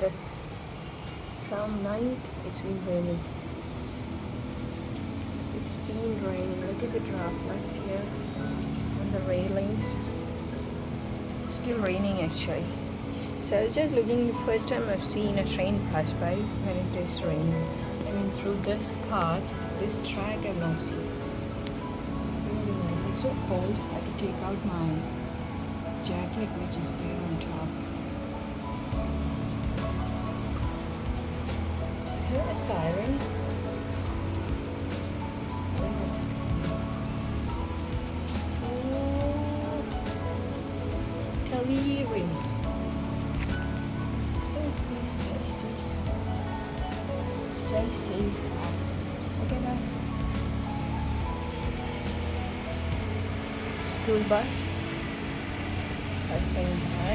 this from night. It's been raining. It's been raining. Look at the droplets here on the railings. It's still raining actually. So I was just looking, the first time I've seen a train pass by when it is raining. I mean, through this path, this track I've not seen. Really nice. It's so cold. I have to take out my jacket which is there on top. I hear a siren. Still delirium. Look at that. School bus passing by.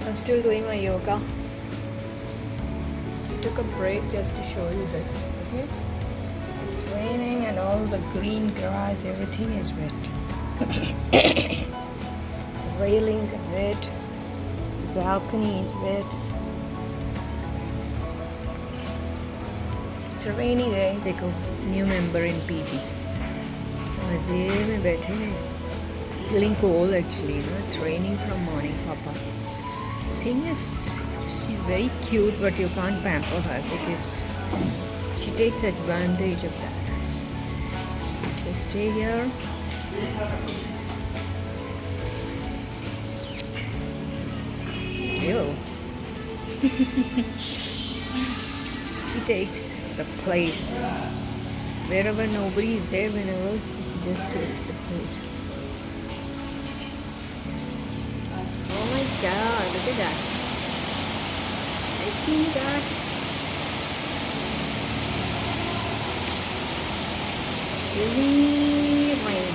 I'm still doing my yoga. I took a break just to show you this. Okay? It's raining and all the green grass, everything is wet. The railings are wet. The balcony is wet. It's a rainy day. देखो new member in PG. मजे में बैठे हैं. Feeling cold actually. You know, it's raining from morning, Papa. Thing is, she's very cute, but you can't pamper her because she takes advantage of that. She'll stay here. Ew. She takes the place. Wherever nobody is there, whenever she just takes the place. Oh my god, look at that. I see that. Really rain.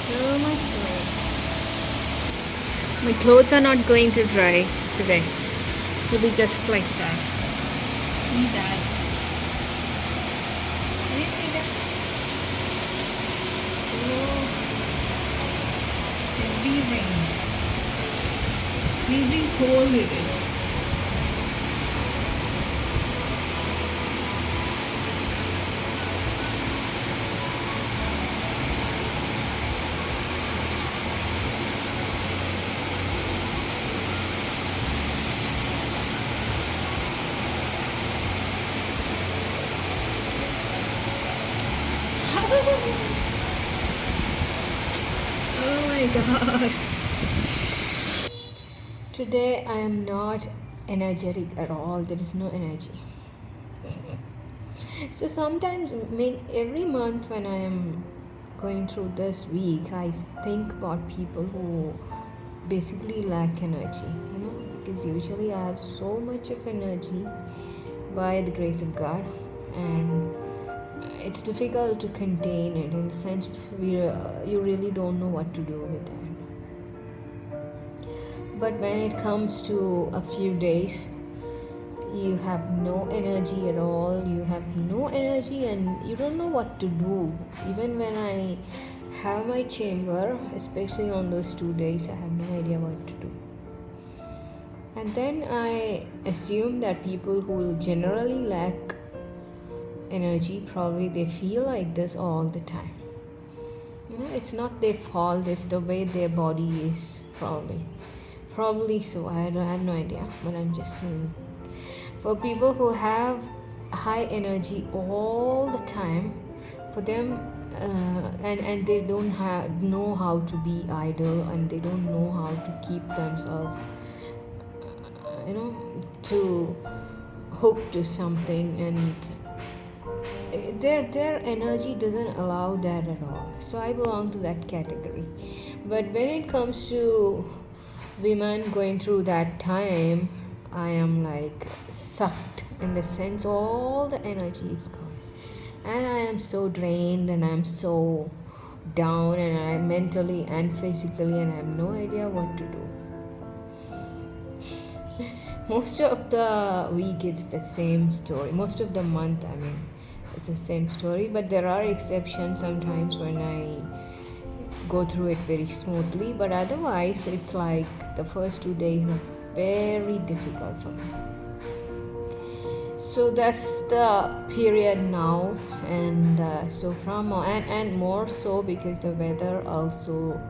So much rain. My clothes are not going to dry today. It will be just like that. See that? Can you see that? Oh, heavy rain. Freezing cold it is. Oh my god. Today I am not energetic at all. There is no energy. So sometimes, I mean, every month when I am going through this week, I think about people who basically lack energy, you know, because usually I have so much of energy by the grace of God, and it's difficult to contain it in the sense you really don't know what to do with that. But when it comes to a few days, you have no energy at all. You have no energy and you don't know what to do. Even when I have my chamber, especially on those 2 days, I have no idea what to do. And then I assume that people who generally lack energy, probably they feel like this all the time. You know, it's not their fault, it's the way their body is, probably so. I have no idea, but I'm just saying, for people who have high energy all the time, for them and they don't know how to be idle, and they don't know how to keep themselves to hook to something, and their energy doesn't allow that at all. So I belong to that category. But when it comes to women going through that time, I am like sucked, in the sense all the energy is gone. and I am so drained and I'm so down, and I'm mentally and physically, and I have no idea what to do. Most of the week it's the same story. Most of the month, I mean, it's the same story, but there are exceptions sometimes when I go through it very smoothly, but otherwise it's like the first 2 days are very difficult for me. So that's the period now, and so from and more so because the weather also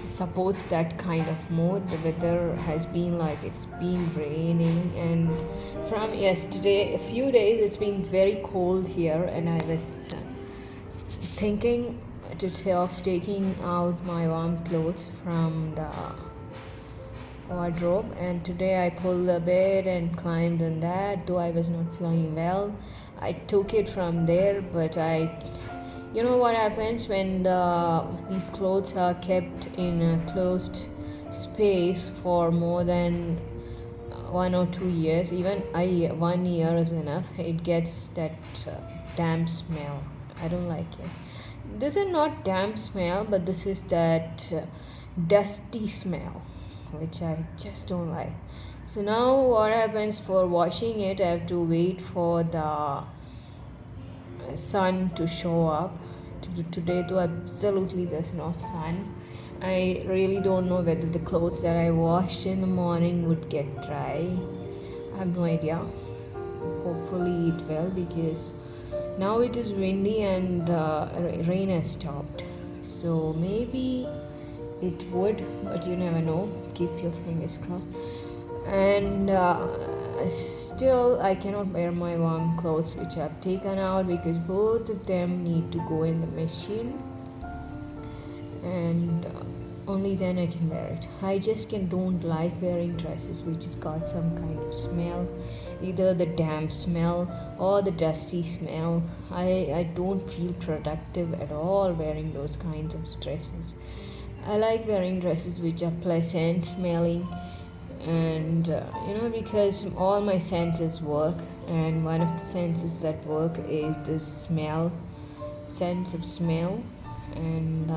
supports that kind of mood. The weather has been like it's been raining, and from yesterday a few days it's been very cold here, and I was thinking of taking out my warm clothes from the wardrobe, and today I pulled the bed and climbed on that. Though I was not feeling well, I took it from there, but you know what happens when these clothes are kept in a closed space for more than 1 or 2 years, even 1 year is enough. It gets that damp smell. I don't like it. This is not damp smell, but this is that dusty smell, which I just don't like. So now what happens for washing it? I have to wait for the sun to show up. Today though absolutely there's no sun. I really don't know whether the clothes that I washed in the morning would get dry. I have no idea. Hopefully it will, because now it is windy and rain has stopped. So maybe it would, but you never know. Keep your fingers crossed. And still I cannot wear my warm clothes, which I've taken out, because both of them need to go in the machine, and only then I can wear it. I just don't like wearing dresses which has got some kind of smell, either the damp smell or the dusty smell. I don't feel productive at all wearing those kinds of dresses. I like wearing dresses which are pleasant smelling, and because all my senses work, and one of the senses that work is the sense of smell. And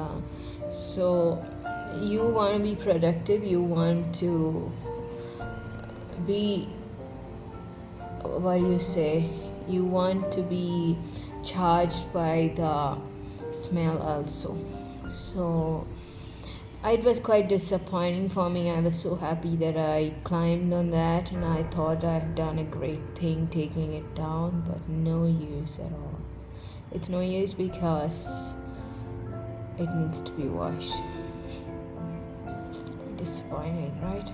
so you want to be productive, you want to be, what do you say, you want to be charged by the smell also. So it was quite disappointing for me. I was so happy that I climbed on that, and I thought I had done a great thing taking it down, but no use at all. It's no use because it needs to be washed. Disappointing, right?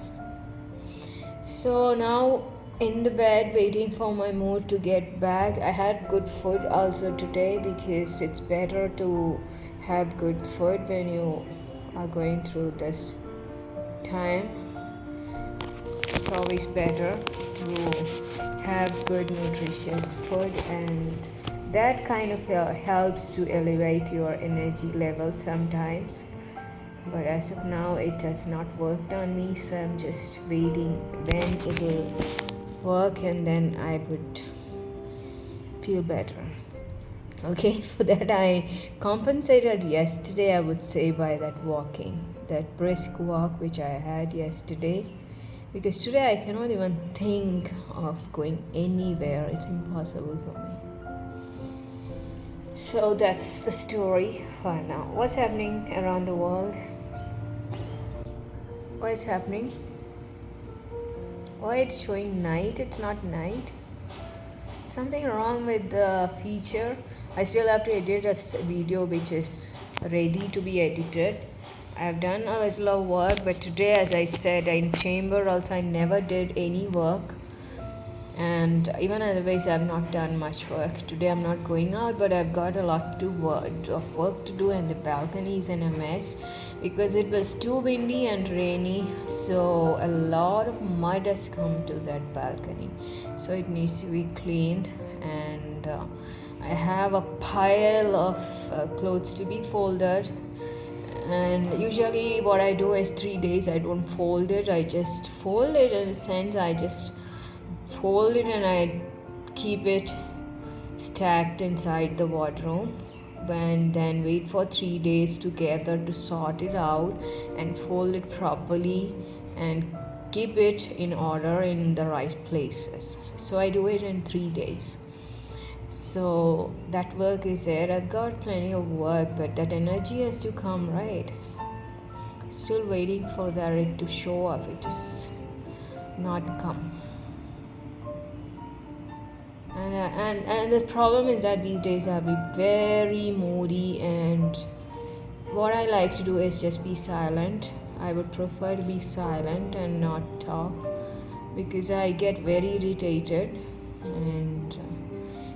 So now in the bed waiting for my mood to get back. I had good food also today, because it's better to have good food when you are going through this time. It's always better to have good nutritious food, and that kind of helps to elevate your energy level sometimes. But as of now it has not worked on me, so I'm just waiting when it will work, and then I would feel better. Okay, for that I compensated yesterday, I would say, by that walking, that brisk walk which I had yesterday, because today I cannot even think of going anywhere. It's impossible for me. So that's the story for now. What's happening around the world? What is happening? Why it's showing night? It's not night. Something wrong with the feature. I still have to edit a video which is ready to be edited. I have done a little of work, but today, as I said, in chamber also I never did any work, and even otherwise I have not done much work. Today I'm not going out, but I've got a lot of work to do, and the balcony is in a mess because it was too windy and rainy, so a lot of mud has come to that balcony, so it needs to be cleaned. And I have a pile of clothes to be folded, and usually what I do is 3 days I don't fold it. I just fold it in a sense, I just fold it and I keep it stacked inside the wardrobe, and then wait for 3 days together to sort it out and fold it properly and keep it in order in the right places. So I do it in 3 days. So that work is there. I've got plenty of work, but that energy has to come, right? Still waiting for that to show up. It is not come. And the problem is that these days I've been very moody, and what I like to do is just be silent. I would prefer to be silent and not talk because I get very irritated, and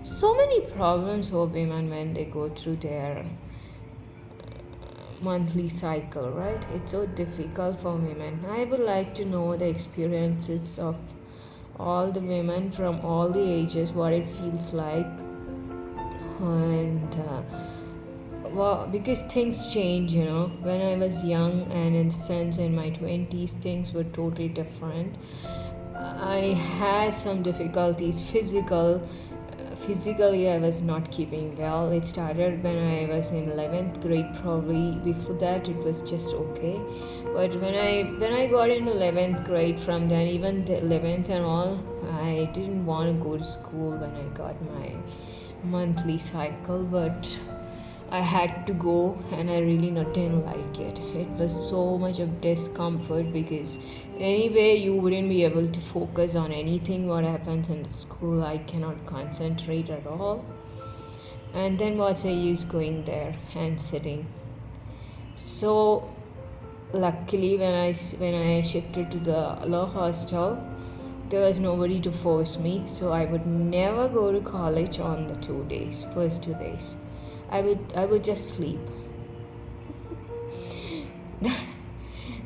so many problems for women when they go through their monthly cycle, right? It's so difficult for women. I would like to know the experiences of all the women from all the ages, what it feels like. And well, because things change, when I was young, and in the sense in my 20s things were totally different. I had some difficulties physically. I was not keeping well. It started when I was in 11th grade, probably. Before that it was just okay, but when I got into 11th grade, from then, even the 11th and all, I didn't want to go to school when I got my monthly cycle, but I had to go, and I really didn't like it. It was so much of discomfort because anyway you wouldn't be able to focus on anything what happens in the school. I cannot concentrate at all. And then what's the use going there and sitting? So luckily when I shifted to the law hostel, there was nobody to force me, so I would never go to college on the first 2 days. I would just sleep.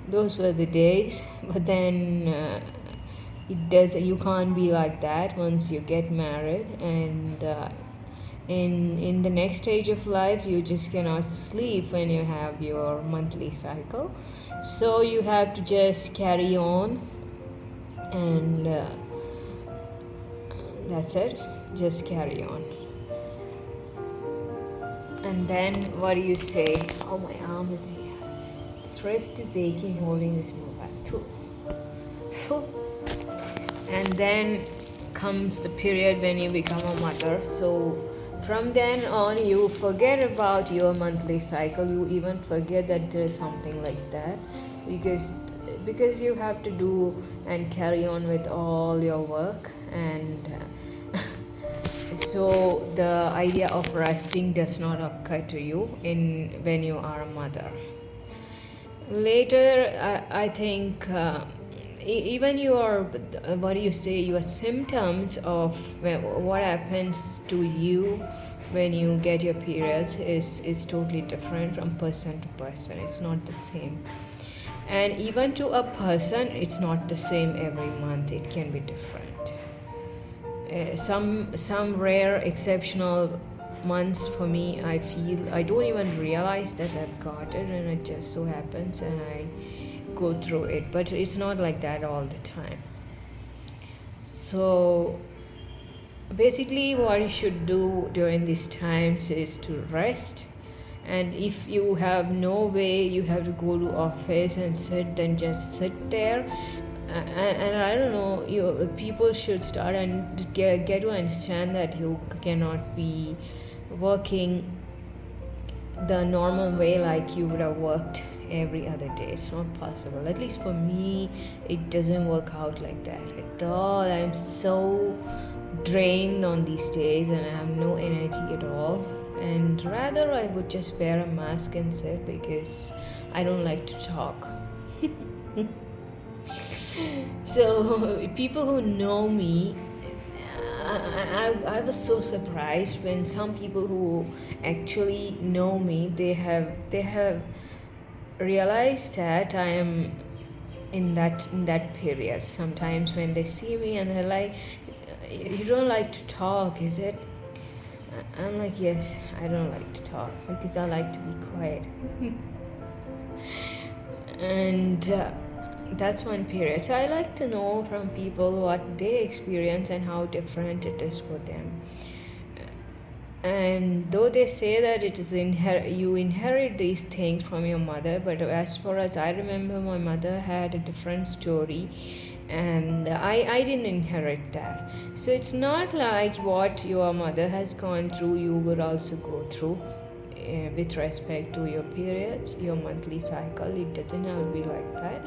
Those were the days, but then you can't be like that once you get married, and in the next stage of life you just cannot sleep when you have your monthly cycle. So you have to just carry on, and that's it. Just carry on. And then what do you say? Oh, my arm is here. This wrist is aching holding this mobile too. And then comes the period when you become a mother. So from then on you forget about your monthly cycle. You even forget that there is something like that, because you have to do and carry on with all your work, and so the idea of resting does not occur to you when you are a mother. Later, I think even your your symptoms of what happens to you when you get your periods is totally different from person to person. It's not the same, and even to a person it's not the same every month. It can be different. Some rare exceptional months for me, I feel I don't even realize that I've got it, and it just so happens and I go through it, but it's not like that all the time. So basically what you should do during these times is to rest, and if you have no way you have to go to office and sit, then just sit there. And I don't know, people should start and get to understand that you cannot be working the normal way like you would have worked every other day. It's not possible. At least for me, it doesn't work out like that at all. I'm so drained on these days, and I have no energy at all. And rather, I would just wear a mask and sit because I don't like to talk. So people who know me, I was so surprised when some people who actually know me, they have realized that I am in that period. Sometimes when they see me and they're like, "You don't like to talk, is it?" I'm like, "Yes, I don't like to talk because I like to be quiet." And that's one period. So I like to know from people what they experience and how different it is for them. And though they say that it is you inherit these things from your mother, but as far as I remember, my mother had a different story, and I didn't inherit that. So it's not like what your mother has gone through you will also go through, with respect to your periods, your monthly cycle. It doesn't have to be like that.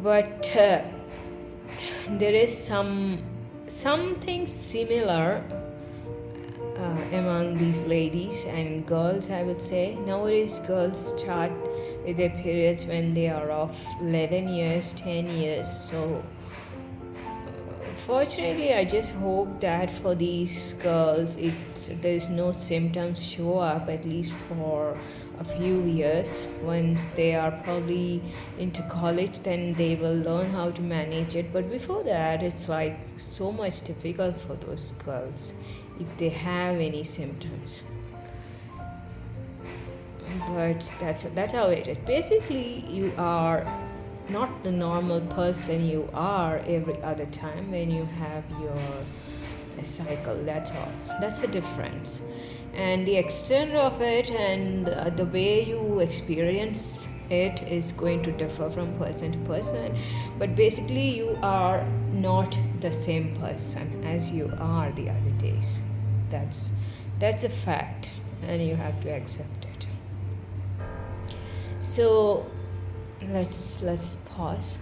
But there is something similar among these ladies and girls, I would say. Nowadays girls start with their periods when they are of 11 years, 10 years. So fortunately, I just hope that for these girls, there's no symptoms show up at least for a few years. Once they are probably into college, then they will learn how to manage it. But before that, it's like so much difficult for those girls if they have any symptoms. But that's how it is. Basically, you are not the normal person you are every other time when you have your cycle. That's all. That's the difference. And the extent of it and the way you experience it is going to differ from person to person. But basically, you are not the same person as you are the other days. That's a fact, and you have to accept it. So let's pause.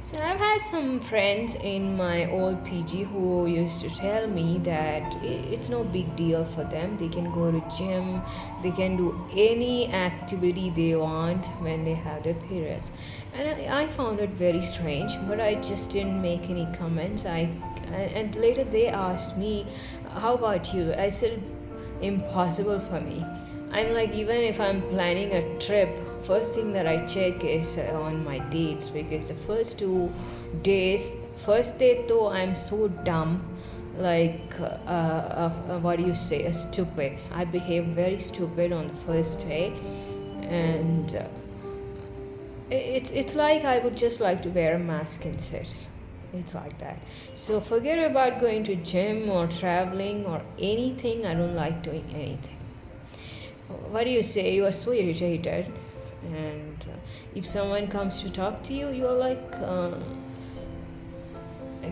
So I've had some friends in my old PG who used to tell me that it's no big deal for them. They can go to gym, they can do any activity they want when they have their periods. And I found it very strange, but I just didn't make any comments. And later they asked me, "How about you?" I said, "Impossible for me." I'm like, even if I'm planning a trip, first thing that I check is on my dates, because the first 2 days, first day though I'm so dumb, like what do you say, stupid. I behave very stupid on the first day, and it's like I would just like to wear a mask and sit. It's like that. So forget about going to gym or traveling or anything. I don't like doing anything. What do you say? You are so irritated, and if someone comes to talk to you, you're like,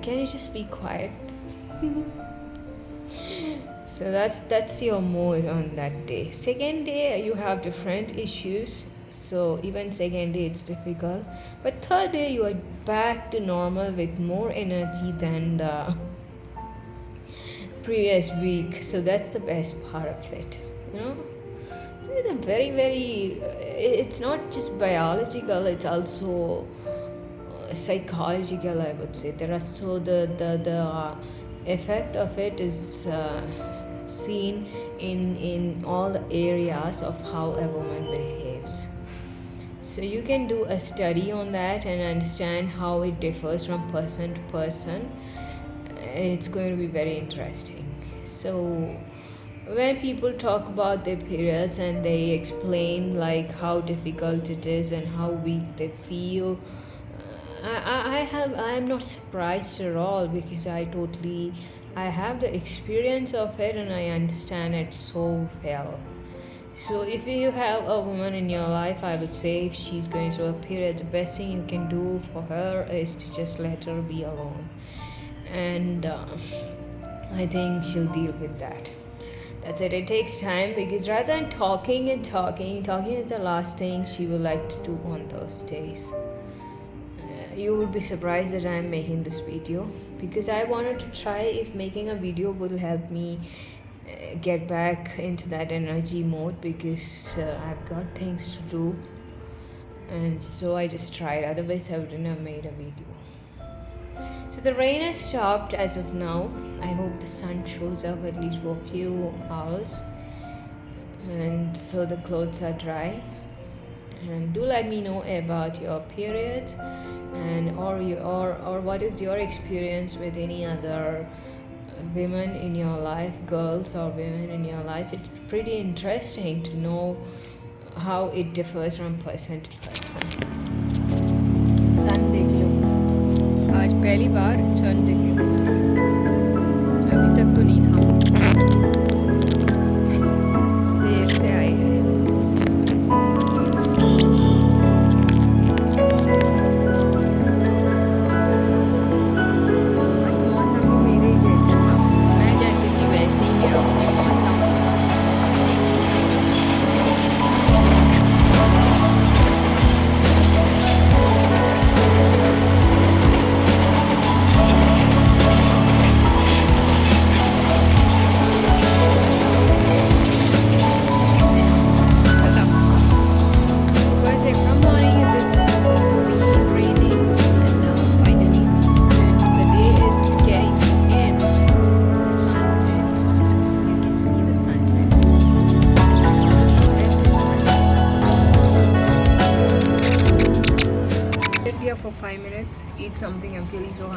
can you just be quiet? So that's your mood on that day. Second day you have different issues, so even second day it's difficult, but third day you are back to normal with more energy than the previous week. So that's the best part of it, you know. So it's a very it's not just biological, it's also psychological, I would say. There are so the effect of it is seen in all the areas of how a woman behaves. So you can do a study on that and understand how it differs from person to person. It's going to be very interesting. So when people talk about their periods and they explain like how difficult it is and how weak they feel, I'm not surprised at all, because I have the experience of it and I understand it so well. So if you have a woman in your life, I would say if she's going through a period, the best thing you can do for her is to just let her be alone, and I think she'll deal with that. That's it. It takes time, because rather than talking is the last thing she would like to do on those days. You would be surprised that I'm making this video, because I wanted to try if making a video would help me get back into that energy mode, because I've got things to do, and so I just tried. Otherwise I wouldn't have made a video. So the rain has stopped as of now. I hope the sun shows up at least for a few hours, and so the clothes are dry. And do let me know about your periods, and or what is your experience with any other women in your life, girls or women in your life. It's pretty interesting to know how it differs from person to person. सन देख लो, आज पहली बार सन देखने को मिला। अभी तक तो नहीं था।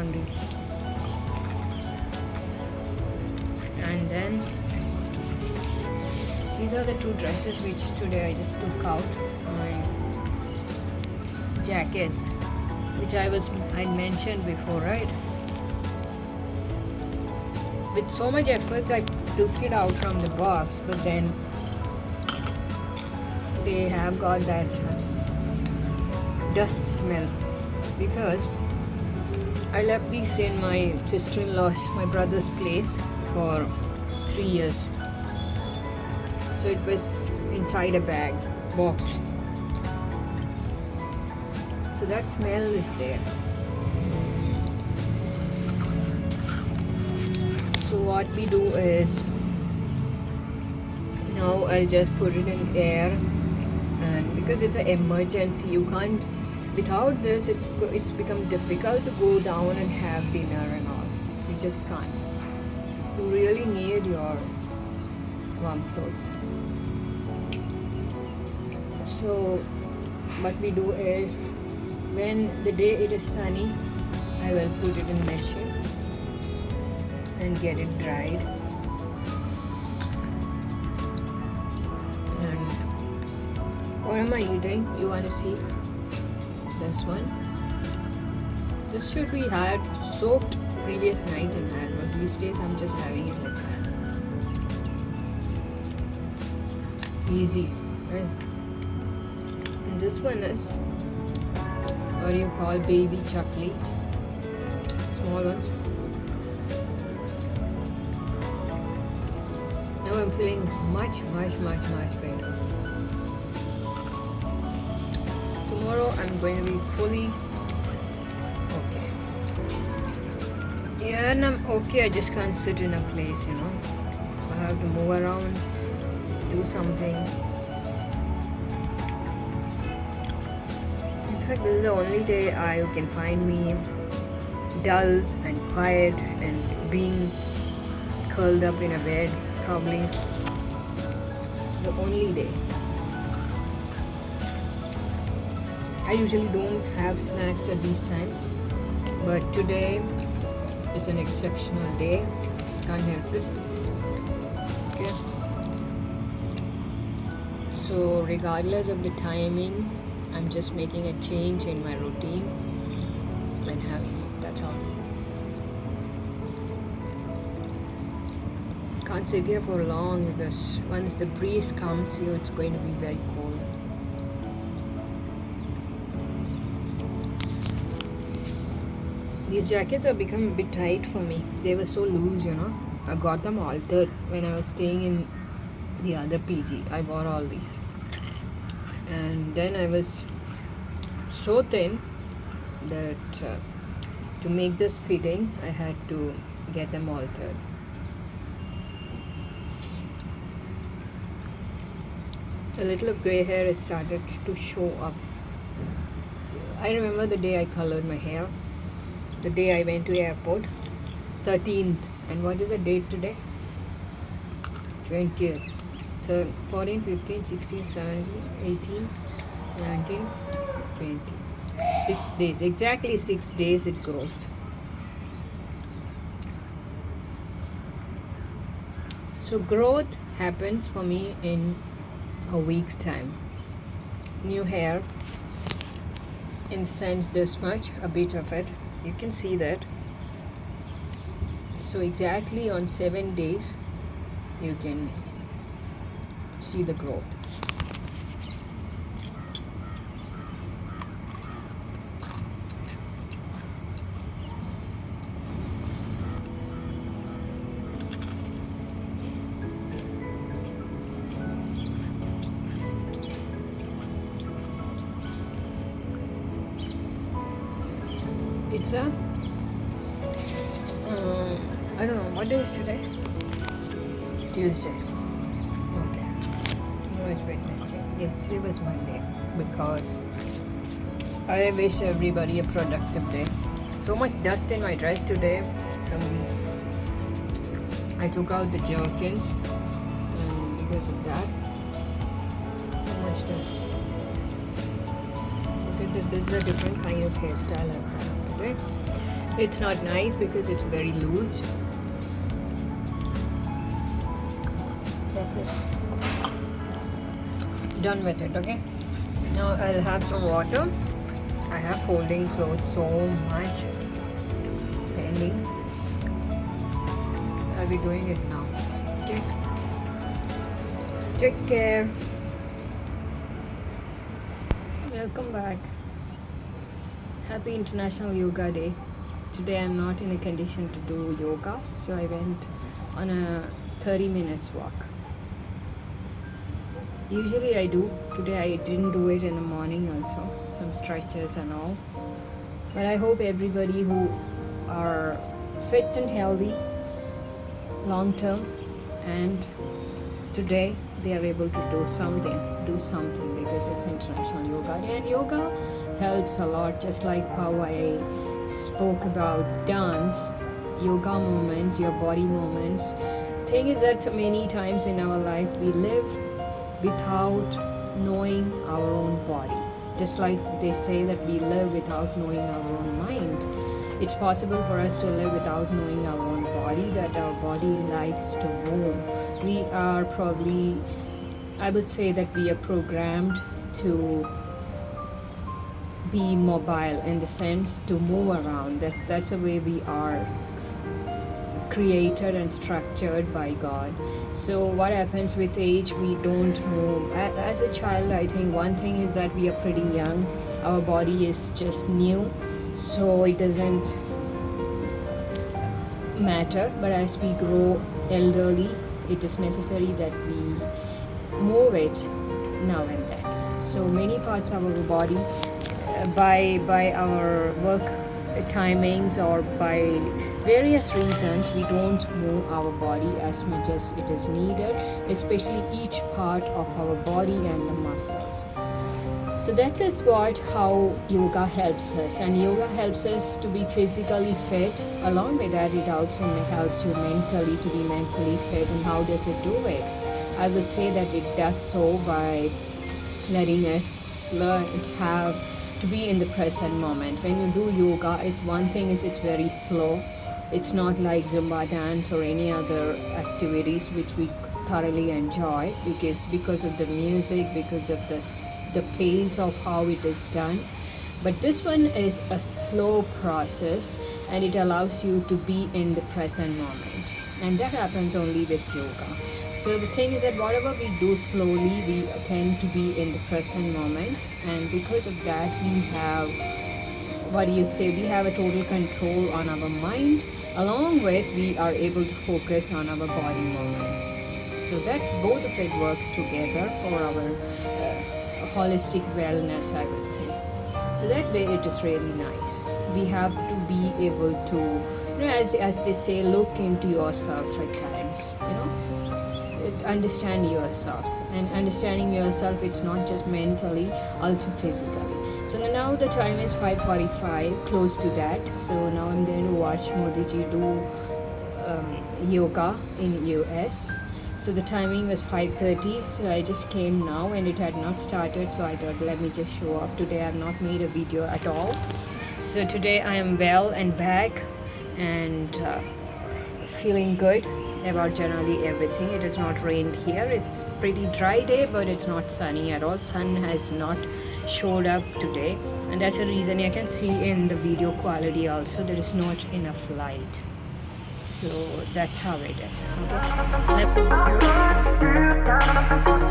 only. And then these are the two dresses which today I just took out. My jackets, which I mentioned before, right? With so much efforts I took it out from the box, but then they have got that dust smell, because I left these in my sister-in-law's, my brother's place for 3 years. So it was inside a bag, box. So that smell is there. So what we do is, now I'll just put it in air, and because it's an emergency, you can't, without this it's become difficult to go down and have dinner and all. You just can't. You really need your warm clothes. So what we do is, when the day it is sunny, I will put it in machine and get it dried. And what am I eating? You want to see this one? This should be had soaked previous night in that, but these days I'm just having it like that. Easy, right? And this one is what you call baby chakli, small ones. Now I'm feeling much better. Tomorrow I'm going to be fully okay. Yeah, and I'm okay. I just can't sit in a place, I have to move around, do something. In fact, this is the only day you can find me dull and quiet and being curled up in a bed, probably the only day. I usually don't have snacks at these times, but today is an exceptional day. Can't help it. Okay. So regardless of the timing, I'm just making a change in my routine and that's all. Can't sit here for long, because once the breeze comes here, it's going to be very cold. These jackets have become a bit tight for me. They were so loose, I got them altered when I was staying in the other PG. I bought all these. And then I was so thin that to make this fitting, I had to get them altered. A little of grey hair has started to show up. I remember the day I colored my hair, the day I went to airport, 13th. And what is the date today? 20th. 14, 15, 16, 17, 18, 19, 20. 6 days. Exactly 6 days it grows. So growth happens for me in a week's time. New hair, in sense this much, a bit of it. You can see that. So exactly on 7 days, you can see the growth. It's a I don't know, what day is today? Tuesday. Okay. Tomorrow is Wednesday. Yesterday was Monday, because I wish everybody a productive day. So much dust in my dress today from these. I took out the jerkins because of that. So much dust. Okay, this is a different kind of hairstyle I've done today. It's not nice because it's very loose. That's it. Done with it, okay? Now I'll have some water. I have folding clothes so much pending. I'll be doing it now. Okay? Take care. Welcome back. Happy International Yoga Day. Today I'm not in a condition to do yoga, so I went on a 30 minutes walk. Usually I do. Today I didn't do it in the morning also. Some stretches and all. But I hope everybody who are fit and healthy long term and today they are able to do something because it's International Yoga Day, and yoga helps a lot, just like how I spoke about dance, yoga movements, your body movements. Thing is that many times in our life we live without knowing our own body. Just like they say that we live without knowing our own mind. It's possible for us to live without knowing our own body, that our body likes to move. We are probably, I would say that we are programmed to be mobile, in the sense to move around. That's the way we are created and structured by God. So what happens with age, we don't move. As a child, I think one thing is that we are pretty young. Our body is just new, so it doesn't matter. But as we grow elderly, it is necessary that we move it now and then. So many parts of our body, by our work timings or by various reasons, we don't move our body as much as it is needed, especially each part of our body and the muscles. So that is how yoga helps us, and yoga helps us to be physically fit. Along with that, it also helps you mentally to be mentally fit. And how does it do it? I would say that it does so by letting us learn to be in the present moment. When you do yoga, it's one thing is it's very slow. It's not like Zumba dance or any other activities which we thoroughly enjoy because of the music, because of the pace of how it is done. But this one is a slow process, and it allows you to be in the present moment, and that happens only with yoga. So the thing is that whatever we do slowly, we tend to be in the present moment, and because of that, we have we have a total control on our mind. Along with, we are able to focus on our body movements, so that both of it works together for our holistic wellness, I would say. So that way it is really nice. We have to be able to, as they say, look into yourself at times, understand yourself. And understanding yourself, it's not just mentally, also physically. So now the time is 5:45, close to that. So now I'm going to watch Modi ji do yoga in US. So the timing was 5:30, so I just came now and it had not started, so I thought let me just show up. Today I have not made a video at all. So today I am well and back and feeling good about generally everything. It has not rained here. It's pretty dry day, but it's not sunny at all. Sun has not showed up today, and that's the reason you can see in the video quality also there is not enough light. So that's how it is. Okay.